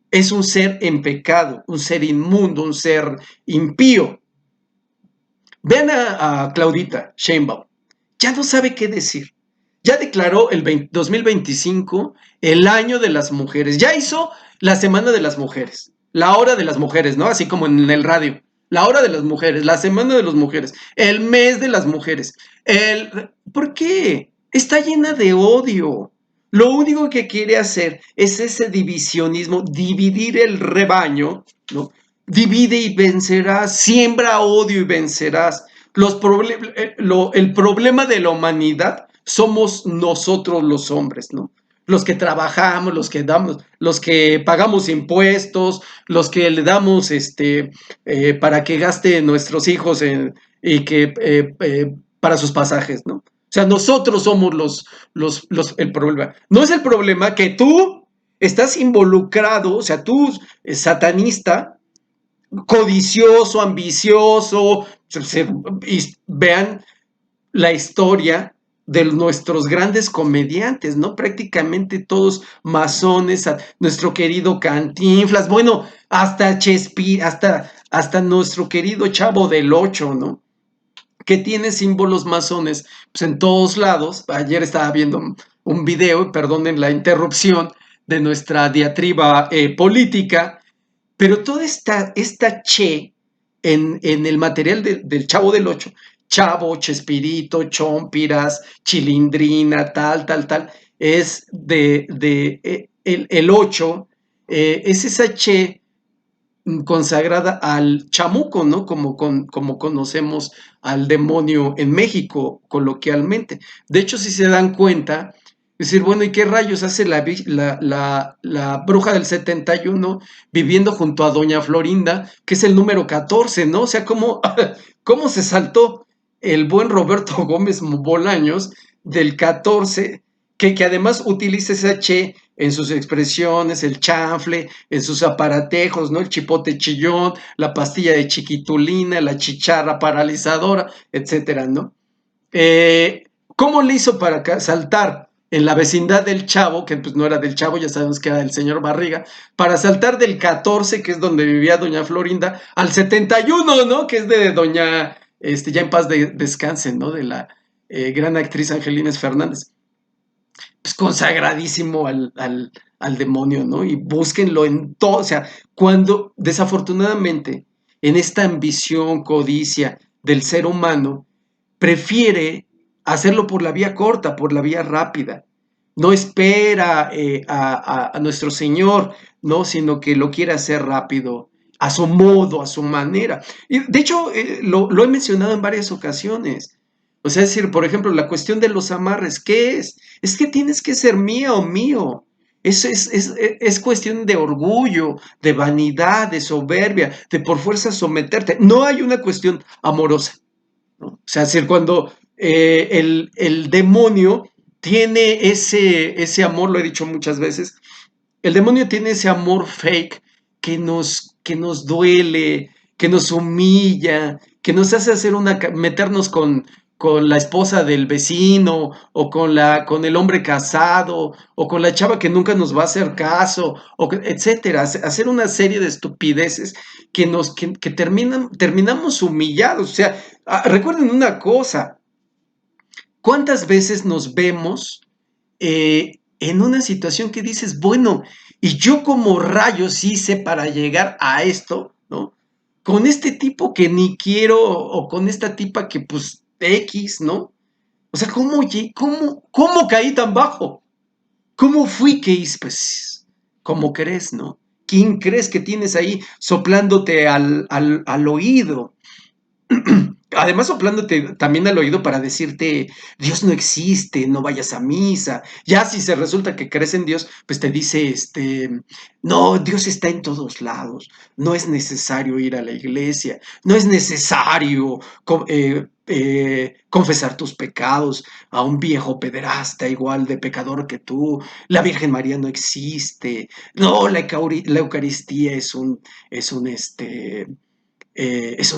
es un ser en pecado, un ser inmundo, un ser impío. Vean a Claudita Sheinbaum, ya no sabe qué decir. Ya declaró el 2025 el año de las mujeres. Ya hizo la semana de las mujeres, la hora de las mujeres, ¿no? Así como en el radio. La hora de las mujeres, la semana de las mujeres, el mes de las mujeres. ¿Por qué? Está llena de odio. Lo único que quiere hacer es ese divisionismo, dividir el rebaño, ¿no? Divide y vencerás, siembra odio y vencerás. El problema de la humanidad somos nosotros los hombres, ¿no? Los que trabajamos, los que pagamos impuestos, los que le damos para que gaste nuestros hijos y que para sus pasajes, ¿no? O sea, nosotros somos el problema. No es el problema que tú estás involucrado, o sea, tú, satanista, codicioso, ambicioso, y vean la historia de nuestros grandes comediantes, ¿no? Prácticamente todos masones, nuestro querido Cantinflas, bueno, hasta Chespirito, hasta nuestro querido Chavo del Ocho, ¿no? Que tiene símbolos masones pues, en todos lados. Ayer estaba viendo un video, perdonen la interrupción, de nuestra diatriba política, pero toda esta che en el material del Chavo del Ocho, Chavo, Chespirito, Chompiras, Chilindrina, tal, es el 8, es esa che consagrada al chamuco, ¿no? Como conocemos al demonio en México coloquialmente. De hecho, si se dan cuenta, es decir, bueno, ¿y qué rayos hace la bruja del 71 viviendo junto a Doña Florinda, que es el número 14, ¿no? O sea, cómo se saltó el buen Roberto Gómez Bolaños del 14, que además utiliza esa che en sus expresiones, el chanfle, en sus aparatejos, ¿no? El chipote chillón, la pastilla de chiquitulina, la chicharra paralizadora, etcétera, ¿no? ¿Cómo le hizo para saltar en la vecindad del Chavo, que pues no era del Chavo, ya sabemos que era del señor Barriga, para saltar del 14, que es donde vivía doña Florinda, al 71, ¿no? Que es de doña, ya en paz descanse, ¿no? De la gran actriz Angelines Fernández, pues consagradísimo al demonio, ¿no? Y búsquenlo en todo, o sea, cuando desafortunadamente en esta ambición, codicia del ser humano, prefiere hacerlo por la vía corta, por la vía rápida. No espera a nuestro Señor, ¿no? Sino que lo quiere hacer rápido, a su modo, a su manera. Y de hecho, lo he mencionado en varias ocasiones. O sea, es decir, por ejemplo, la cuestión de los amarres, ¿qué es? Es que tienes que ser mía o mío. Eso es cuestión de orgullo, de vanidad, de soberbia, de por fuerza someterte. No hay una cuestión amorosa, ¿no? O sea, es decir, cuando el demonio tiene ese amor, lo he dicho muchas veces, el demonio tiene ese amor fake que nos duele, que nos humilla, que nos hace meternos con la esposa del vecino, o con el hombre casado, o con la chava que nunca nos va a hacer caso, etcétera. Hacer una serie de estupideces que terminamos humillados. O sea, recuerden una cosa, ¿cuántas veces nos vemos en una situación que dices, bueno, y yo como rayos hice para llegar a esto, ¿no? Con este tipo que ni quiero, o con esta tipa que pues X, ¿no? O sea, ¿cómo caí tan bajo? ¿Cómo fui que hice? Pues, ¿cómo crees, no? ¿Quién crees que tienes ahí soplándote al oído? Además, soplándote también al oído para decirte, Dios no existe, no vayas a misa. Ya si se resulta que crees en Dios, pues te dice, no, Dios está en todos lados. No es necesario ir a la iglesia. No es necesario confesar tus pecados a un viejo pederasta igual de pecador que tú. La Virgen María no existe. No, la Eucaristía es un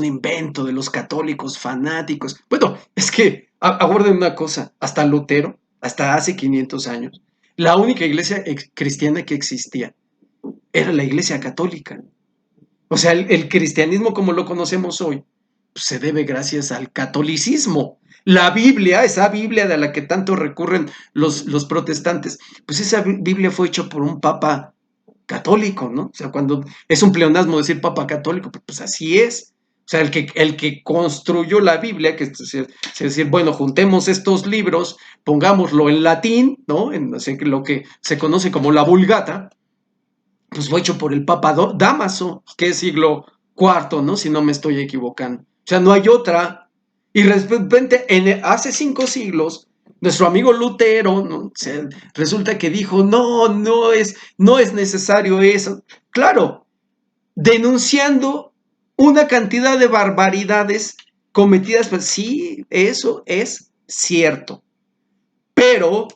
invento de los católicos fanáticos. Bueno, es que aguarden una cosa, hasta Lutero, hasta hace 500 años, la única iglesia cristiana que existía era la iglesia católica. O sea, el cristianismo como lo conocemos hoy, pues, se debe gracias al catolicismo. La Biblia, esa Biblia de la que tanto recurren los protestantes, pues esa Biblia fue hecha por un papa católico, ¿no? O sea, cuando es un pleonasmo decir papa católico, pues así es. O sea, el que construyó la Biblia, que es decir, bueno, juntemos estos libros, pongámoslo en latín, ¿no? O sea, lo que se conoce como la Vulgata, pues fue hecho por el Papa Dámaso, que es siglo cuarto, ¿no? Si no me estoy equivocando. O sea, no hay otra. Y de repente, hace 5 siglos, nuestro amigo Lutero, ¿no? O sea, resulta que dijo, no es necesario eso. Claro, denunciando una cantidad de barbaridades cometidas, pues sí, eso es cierto, pero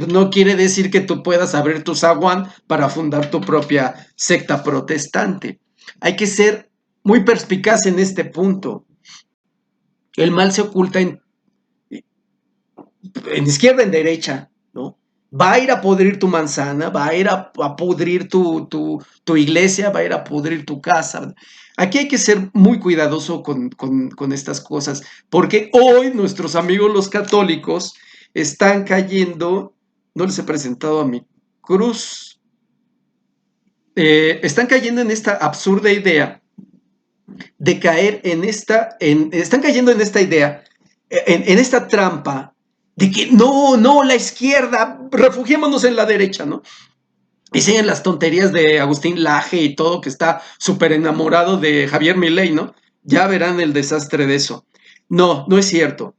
no quiere decir que tú puedas abrir tu zaguán para fundar tu propia secta protestante. Hay que ser muy perspicaz en este punto. El mal se oculta en izquierda, en derecha, ¿no? Va a ir a pudrir tu manzana, va a ir a pudrir tu iglesia, va a ir a pudrir tu casa. Aquí hay que ser muy cuidadoso con estas cosas, porque hoy nuestros amigos los católicos están cayendo, no les he presentado a mi cruz, están cayendo en esta absurda idea de caer están cayendo en esta idea, en esta trampa de que no, la izquierda, refugiémonos en la derecha, ¿no? Y siguen las tonterías de Agustín Laje y todo, que está súper enamorado de Javier Milei, ¿no? Ya verán el desastre de eso. No, no es cierto.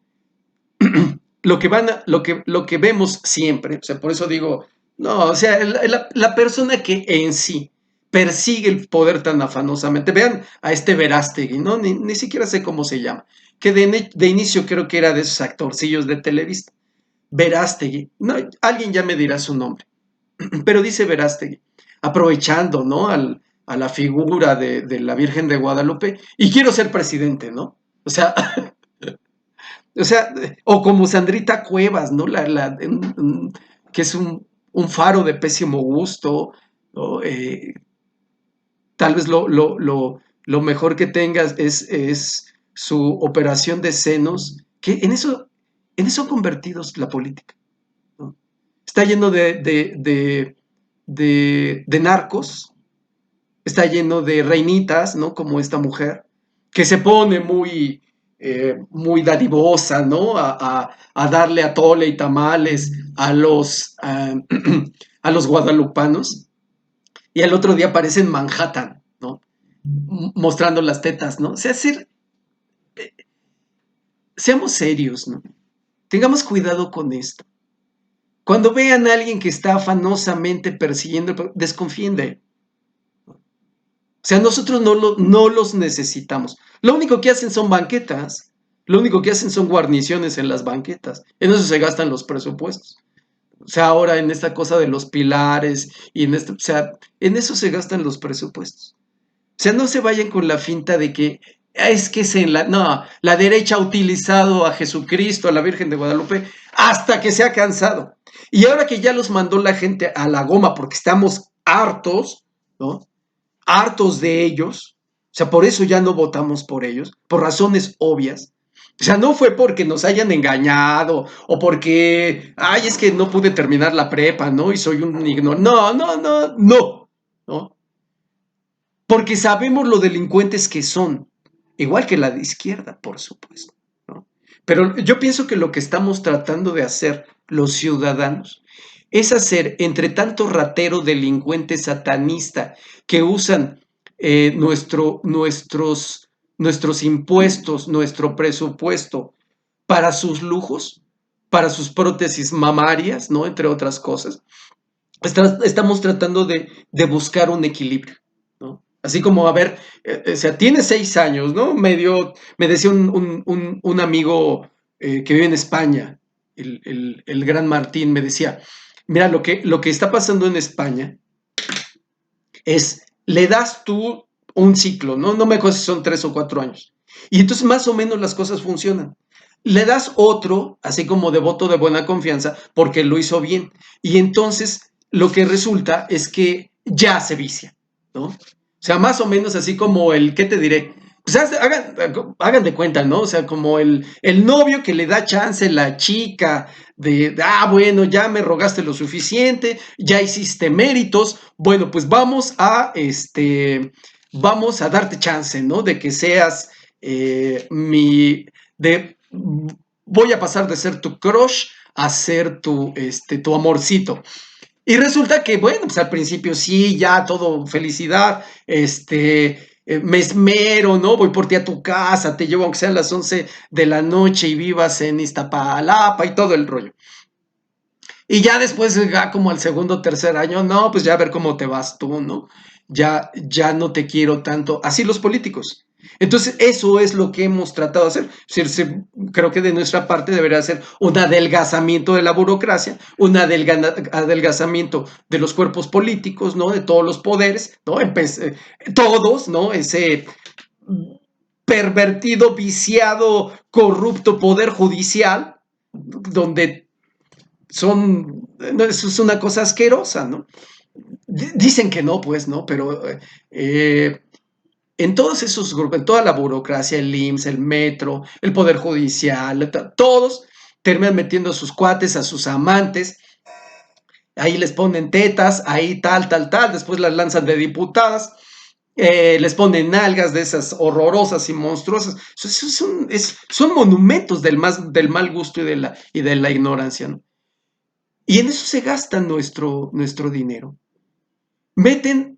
Lo que vemos siempre, o sea, por eso digo, no, o sea, la persona que en sí persigue el poder tan afanosamente, vean a este Verástegui, ¿no? Ni siquiera sé cómo se llama, que de inicio creo que era de esos actorcillos de Televisa, Verástegui, no, alguien ya me dirá su nombre, pero dice Verástegui, aprovechando, ¿no? A la figura de la Virgen de Guadalupe, y quiero ser presidente, ¿no? O sea, o sea, o como Sandrita Cuevas, ¿no? Que es un faro de pésimo gusto, ¿no? Tal vez lo mejor que tengas es su operación de senos, que en eso han convertidos la política, ¿no? Está lleno de narcos, está lleno de reinitas, ¿no? Como esta mujer, que se pone muy dadivosa, ¿no? A darle atole y tamales a los guadalupanos, y al otro día aparece en Manhattan, ¿no? Mostrando las tetas, ¿no? O sea, seamos serios, ¿no? Tengamos cuidado con esto. Cuando vean a alguien que está afanosamente persiguiendo, desconfíen de él. O sea, nosotros no los necesitamos. Lo único que hacen son banquetas. Lo único que hacen son guarniciones en las banquetas. En eso se gastan los presupuestos. O sea, ahora en esta cosa de los pilares y o sea, en eso se gastan los presupuestos. O sea, no se vayan con la finta de que es que no, la derecha ha utilizado a Jesucristo, a la Virgen de Guadalupe, hasta que se ha cansado. Y ahora que ya los mandó la gente a la goma porque estamos hartos, ¿no? Hartos de ellos, o sea, por eso ya no votamos por ellos, por razones obvias. O sea, no fue porque nos hayan engañado o porque, ay, es que no pude terminar la prepa, ¿no? Y soy un ignorante. No. Porque sabemos lo delincuentes que son, igual que la de izquierda, por supuesto, ¿no? Pero yo pienso que lo que estamos tratando de hacer los ciudadanos es hacer, entre tanto ratero, delincuente, satanista, que usan nuestros impuestos, nuestro presupuesto para sus lujos, para sus prótesis mamarias, ¿no? Entre otras cosas. Estamos tratando de buscar un equilibrio, ¿no? Así como, a ver, o sea, tiene 6 años, ¿no? Me decía un amigo que vive en España, el gran Martín, me decía, mira, lo que está pasando en España es, le das tú un ciclo, ¿no? No me acuerdo si son 3 o 4 años. Y entonces más o menos las cosas funcionan. Le das otro, así como de voto de buena confianza, porque lo hizo bien. Y entonces lo que resulta es que ya se vicia, ¿no? O sea, más o menos así como ¿qué te diré? Pues hagan de cuenta, ¿no? O sea, como el novio que le da chance la chica bueno, ya me rogaste lo suficiente, ya hiciste méritos, bueno, pues vamos a darte chance, ¿no? De que seas voy a pasar de ser tu crush a ser tu amorcito. Y resulta que, bueno, pues al principio sí, ya todo felicidad, me esmero, ¿no? Voy por ti a tu casa, te llevo aunque sean las 11 de la noche y vivas en Iztapalapa y todo el rollo. Y ya después, ya como al segundo o tercer año, no, pues ya a ver cómo te vas tú, ¿no? Ya no te quiero tanto. Así los políticos. Entonces, eso es lo que hemos tratado de hacer. Creo que de nuestra parte debería ser un adelgazamiento de la burocracia, un adelgazamiento de los cuerpos políticos, ¿no? De todos los poderes, ¿no? Todos, ¿no? Ese pervertido, viciado, corrupto poder judicial, donde eso es una cosa asquerosa, ¿no? Dicen que no, pues, ¿no? Pero en todos esos grupos, en toda la burocracia, el IMSS, el metro, el Poder Judicial, todos terminan metiendo a sus cuates, a sus amantes, ahí les ponen tetas, ahí tal, después las lanzan de diputadas, les ponen nalgas de esas horrorosas y monstruosas. Son monumentos del mal gusto y de la ignorancia, ¿no? Y en eso se gasta nuestro dinero. Meten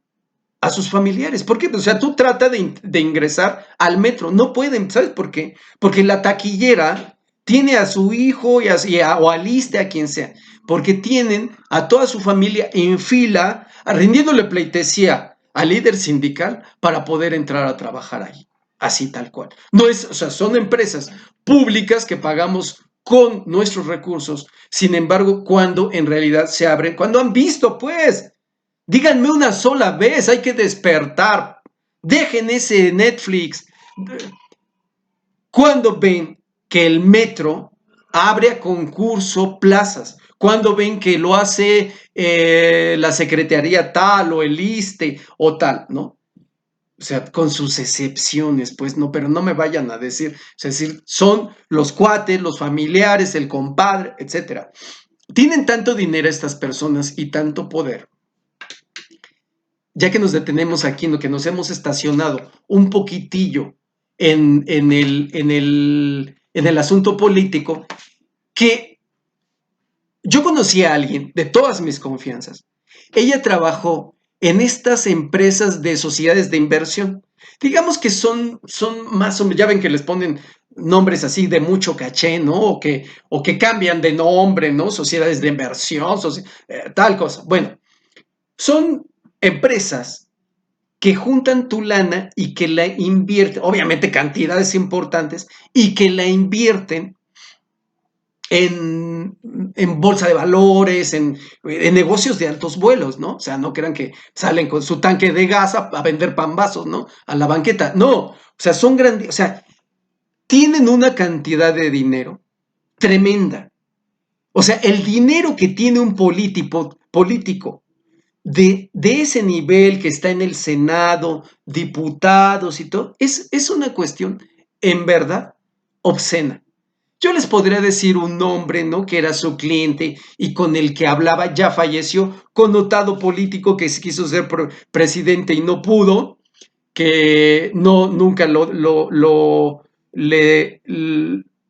a sus familiares. ¿Por qué? O sea, tú trata de ingresar al metro. No pueden. ¿Sabes por qué? Porque la taquillera tiene a su hijo o aliste a quien sea. Porque tienen a toda su familia en fila, rindiéndole pleitesía al líder sindical para poder entrar a trabajar ahí. Así tal cual. No es, o sea, son empresas públicas que pagamos con nuestros recursos. Sin embargo, cuando en realidad se abren, cuando han visto, pues, díganme una sola vez, hay que despertar. Dejen ese Netflix. Cuando ven que el metro abre a concurso plazas, cuando ven que lo hace la secretaría tal o el ISSSTE o tal, ¿no? O sea, con sus excepciones, pues no, pero no me vayan a decir, es decir, son los cuates, los familiares, el compadre, etcétera. Tienen tanto dinero estas personas y tanto poder, ya que nos detenemos aquí, en lo que nos hemos estacionado un poquitillo en el asunto político, que yo conocí a alguien de todas mis confianzas. Ella trabajó en estas empresas de sociedades de inversión. Digamos que son más o menos, ya ven que les ponen nombres así de mucho caché, ¿no? O que cambian de nombre, ¿no? Sociedades de inversión, tal cosa. Bueno, son empresas que juntan tu lana y que la invierten, obviamente cantidades importantes, y que la invierten en bolsa de valores, en negocios de altos vuelos, ¿no? O sea, no crean que salen con su tanque de gas a vender pambazos, ¿no? A la banqueta. No, o sea, son grandes, o sea, tienen una cantidad de dinero tremenda. O sea, el dinero que tiene un político de ese nivel que está en el Senado, diputados y todo, es una cuestión, en verdad, obscena. Yo les podría decir un nombre, ¿no? Que era su cliente y con el que hablaba, ya falleció, connotado político que quiso ser presidente y no pudo, que no, nunca le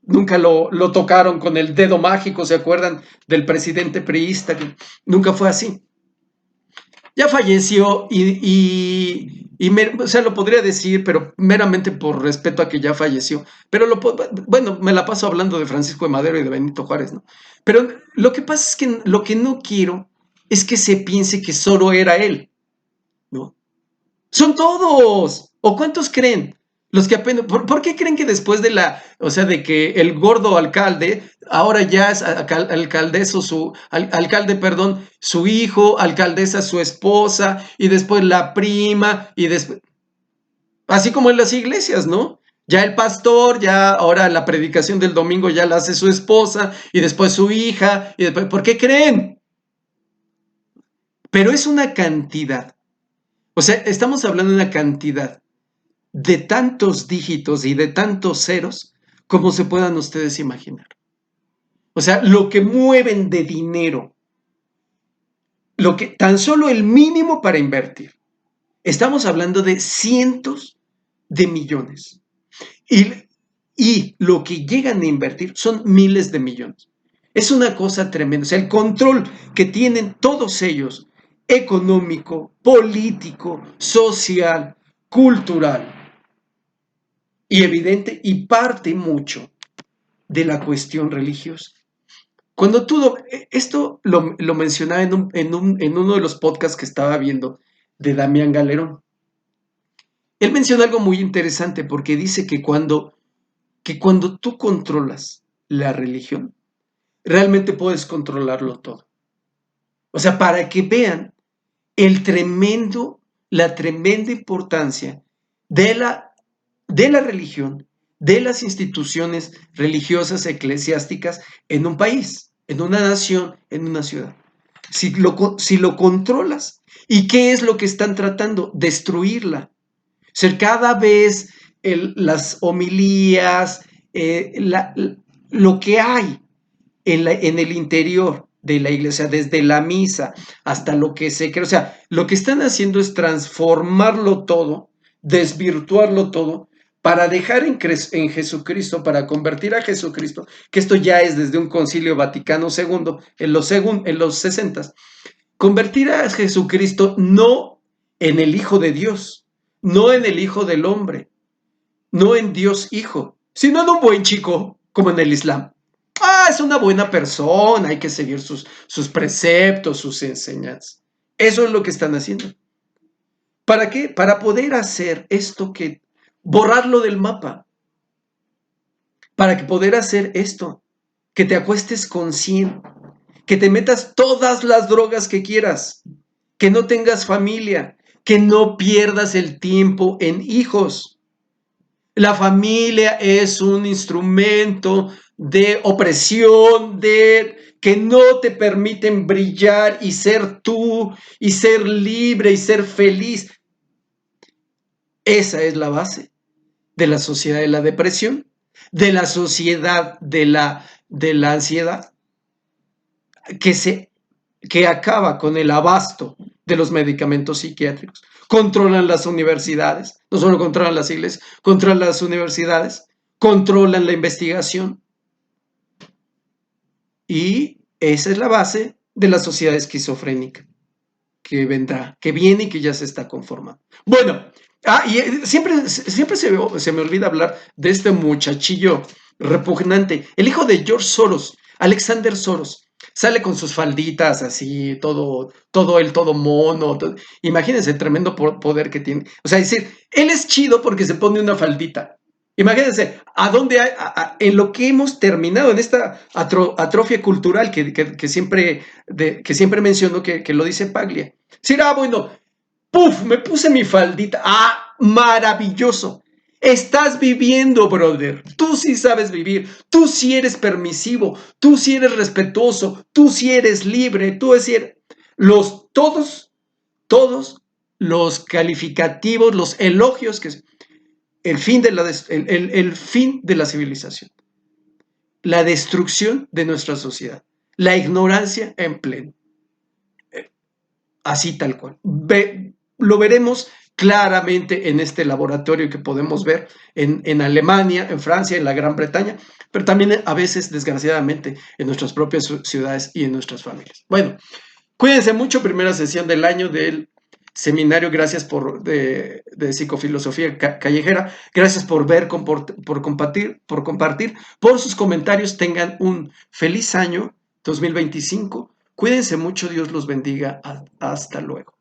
nunca lo tocaron con el dedo mágico, ¿se acuerdan del presidente priista? Nunca fue así. Ya falleció o sea, lo podría decir, pero meramente por respeto a que ya falleció. Pero bueno, me la paso hablando de Francisco de Madero y de Benito Juárez, ¿no? Pero lo que pasa es que lo que no quiero es que se piense que solo era él, ¿no? Son todos. ¿O cuántos creen? Los que apenas, ¿por qué creen que después de o sea, de que el gordo alcalde, ahora ya es alcaldeso alcalde, perdón, su hijo, alcaldesa su esposa, y después la prima, y después, así como en las iglesias, ¿no? Ya el pastor, ya ahora la predicación del domingo ya la hace su esposa, y después su hija, y después, ¿por qué creen? Pero es una cantidad. O sea, estamos hablando de una cantidad de tantos dígitos y de tantos ceros como se puedan ustedes imaginar. O sea, lo que mueven de dinero, lo que tan solo el mínimo para invertir. Estamos hablando de cientos de millones. Y lo que llegan a invertir son miles de millones. Es una cosa tremenda. O sea, el control que tienen todos ellos, económico, político, social, cultural, y evidente y parte mucho de la cuestión religiosa. Cuando esto lo mencionaba en uno de los podcasts que estaba viendo de Damián Galerón. Él menciona algo muy interesante porque dice que cuando tú controlas la religión, realmente puedes controlarlo todo. O sea, para que vean la tremenda importancia de la religión, de las instituciones religiosas eclesiásticas en un país, en una nación, en una ciudad. Si lo controlas, ¿y qué es lo que están tratando? Destruirla. Ser cada vez las homilías, lo que hay en el interior de la iglesia, desde la misa hasta lo que se cree. O sea, lo que están haciendo es transformarlo todo, desvirtuarlo todo, para dejar en Jesucristo, para convertir a Jesucristo, que esto ya es desde un concilio Vaticano II, en los 60, convertir a Jesucristo no en el Hijo de Dios, no en el Hijo del Hombre, no en Dios Hijo, sino en un buen chico, como en el Islam. Es una buena persona, hay que seguir sus preceptos, sus enseñanzas. Eso es lo que están haciendo. ¿Para qué? Para poder hacer esto borrarlo del mapa. Para poder hacer esto, que te acuestes con 100, que te metas todas las drogas que quieras, que no tengas familia, que no pierdas el tiempo en hijos. La familia es un instrumento de opresión, que no te permiten brillar y ser tú, y ser libre y ser feliz. Esa es la base de la sociedad de la depresión, de la sociedad de la ansiedad, que acaba con el abasto de los medicamentos psiquiátricos. Controlan las universidades, no solo controlan las iglesias, controlan las universidades, controlan la investigación. Y esa es la base de la sociedad esquizofrénica que vendrá, que viene y que ya se está conformando. Bueno, y siempre se me olvida hablar de este muchachillo repugnante, el hijo de George Soros, Alexander Soros. Sale con sus falditas así, todo mono. Imagínense el tremendo poder que tiene. O sea, decir, él es chido porque se pone una faldita. Imagínense a dónde en lo que hemos terminado, en esta atrofia cultural que siempre menciono, que lo dice Paglia. Sí, bueno, ¡puf! Me puse mi faldita. Maravilloso. Estás viviendo, brother. Tú sí sabes vivir. Tú sí eres permisivo. Tú sí eres respetuoso. Tú sí eres libre. Tú sí eres... Todos los calificativos, los elogios el fin de la civilización. La destrucción de nuestra sociedad. La ignorancia en pleno. Así tal cual. Lo veremos claramente en este laboratorio que podemos ver en Alemania, en Francia, en la Gran Bretaña, pero también a veces, desgraciadamente, en nuestras propias ciudades y en nuestras familias. Bueno, cuídense mucho, primera sesión del año del seminario, gracias de psicofilosofía callejera, gracias por ver, por compartir, por sus comentarios, tengan un feliz año 2025, cuídense mucho, Dios los bendiga, hasta luego.